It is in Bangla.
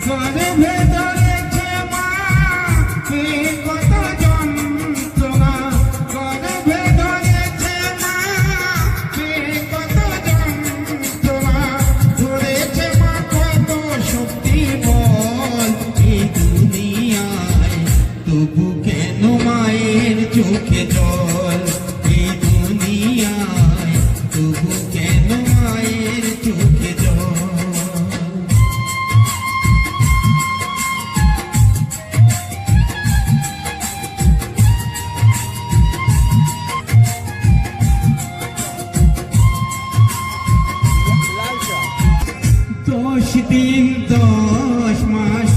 গর্ভে ধরেছে মা পেয়ে কত যন্ত্রণা, গর্ভে ধরেছে মা পেয়ে কত যন্ত্রণা, ধরেছে মা কত শক্তি বল এই দুনিয়ায়, তবু কেন মায়ের চোখে জল এই দুনিয়ায়, তবু কেন মায়ের চোখে জল। দশ দিন 10 মাস